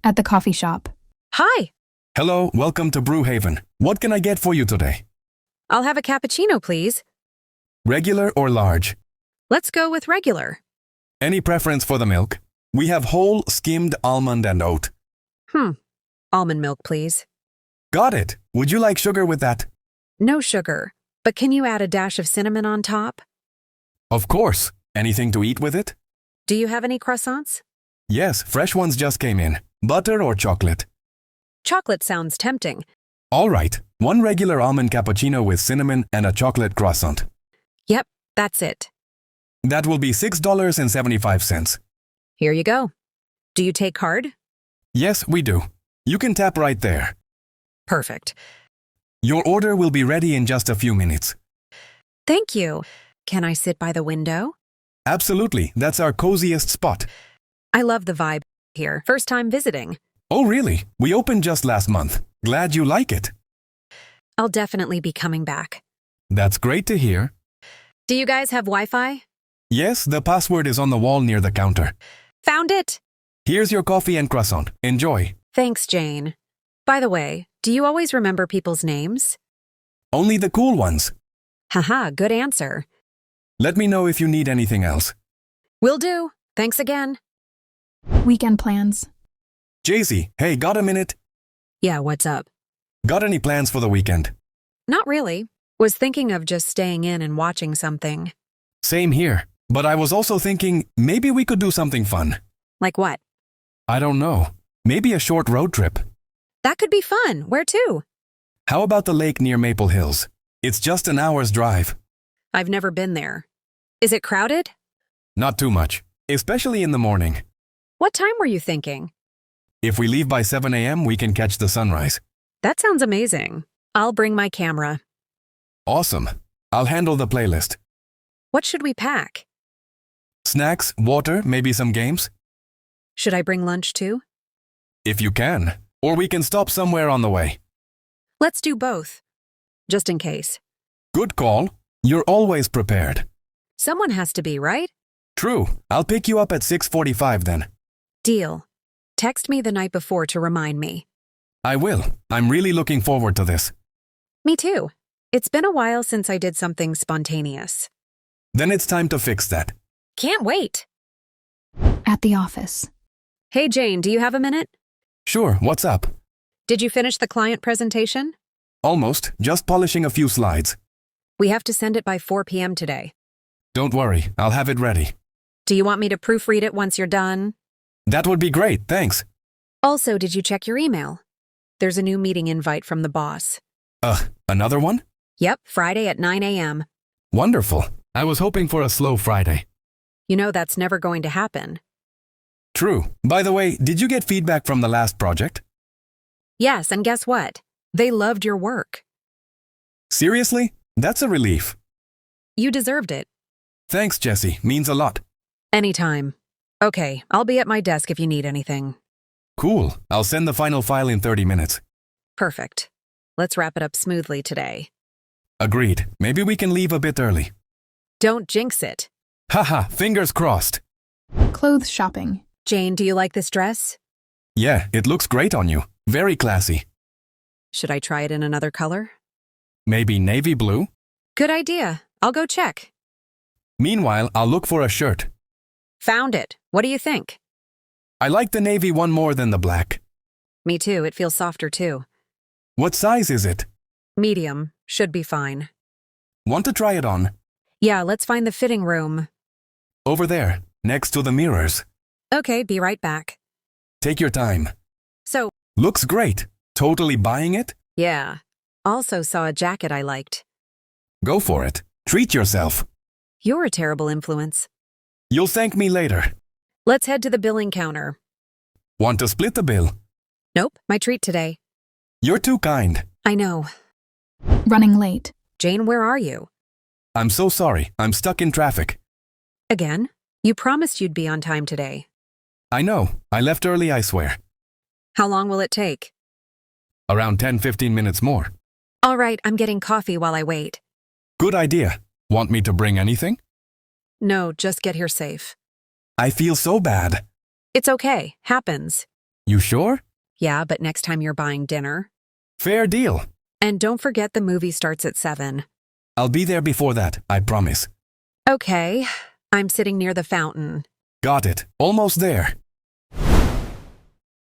at the coffee shop. Hi, Hello, welcome to Brewhaven. What can I get for you today? I'll have a cappuccino, please. Regular or large? Let's go with regular. Any preference for the milk? We have whole, skimmed almond and oat. Almond milk, please. Got it. Would you like sugar with that? No sugar, but can you add a dash of cinnamon on top? Of course. Anything to eat with it? Do you have any croissants? Yes, fresh ones just came in. Butter or chocolate? Chocolate sounds tempting. All right. One regular almond cappuccino with cinnamon and a chocolate croissant. Yep, that's it. That will be $6.75. Here you go. Do you take card? Yes, we do. You can tap right there. Perfect. Your order will be ready in just a few minutes. Thank you. Can I sit by the window? Absolutely. That's our coziest spot. I love the vibe here. First time visiting. Oh, really? We opened just last month. Glad you like it. I'll definitely be coming back. That's great to hear. Do you guys have Wi-Fi? Yes, the password is on the wall near the counter. Found it! Here's your coffee and croissant. Enjoy. Thanks, Jane. By the way, do you always remember people's names? Only the cool ones. Haha, good answer. Let me know if you need anything else. Will do. Thanks again. Weekend plans. Jesi, hey, got a minute? Yeah, what's up? Got any plans for the weekend? Not really. Was thinking of just staying in and watching something. Same here. But I was also thinking maybe we could do something fun. Like what? I don't know. Maybe a short road trip. That could be fun. Where to? How about the lake near Maple Hills? It's just an hour's drive. I've never been there. Is it crowded? Not too much, especially in the morning. What time were you thinking? If we leave by 7 a.m., we can catch the sunrise. That sounds amazing. I'll bring my camera. Awesome. I'll handle the playlist. What should we pack? Snacks, water, maybe some games? Should I bring lunch too? If you can. Or we can stop somewhere on the way. Let's do both. Just in case. Good call. You're always prepared. Someone has to be, right? True. I'll pick you up at 6:45 then. Deal. Text me the night before to remind me. I will. I'm really looking forward to this. Me too. It's been a while since I did something spontaneous. Then it's time to fix that. Can't wait. At the office. Hey, Jane, do you have a minute? Sure, what's up? Did you finish the client presentation? Almost. Just polishing a few slides. We have to send it by 4 p.m. today. Don't worry, I'll have it ready. Do you want me to proofread it once you're done? That would be great, thanks. Also, did you check your email? There's a new meeting invite from the boss. Another one? Yep, Friday at 9 a.m. Wonderful. I was hoping for a slow Friday. You know that's never going to happen. True. By the way, did you get feedback from the last project? Yes, and guess what? They loved your work. Seriously? That's a relief. You deserved it. Thanks, Jesi. Means a lot. Anytime. Okay, I'll be at my desk if you need anything. Cool. I'll send the final file in 30 minutes. Perfect. Let's wrap it up smoothly today. Agreed. Maybe we can leave a bit early. Don't jinx it. Haha, fingers crossed. Clothes shopping. Jane, do you like this dress? Yeah, it looks great on you. Very classy. Should I try it in another color? Maybe navy blue? Good idea. I'll go check. Meanwhile, I'll look for a shirt. Found it. What do you think? I like the navy one more than the black. Me too. It feels softer too. What size is it? Medium. Should be fine. Want to try it on? Yeah, let's find the fitting room. Over there, next to the mirrors. Okay, be right back. Take your time. So, Looks great. Totally buying it? yeah. Also saw a jacket I liked. Go for it. Treat yourself. You're a terrible influence. You'll thank me later. Let's head to the billing counter. Want to split the bill? Nope, my treat today. You're too kind. I know. Running late. Jane, where are you? I'm so sorry. I'm stuck in traffic. Again? You promised you'd be on time today. I know. I left early, I swear. How long will it take? Around 10-15 minutes more. All right, I'm getting coffee while I wait. Good idea. Want me to bring anything? No, just get here safe. I feel so bad. It's okay. Happens. You sure? Yeah, but next time you're buying dinner. Fair deal. And don't forget the movie starts at 7. I'll be there before that, I promise. Okay, I'm sitting near the fountain. Got it. Almost there.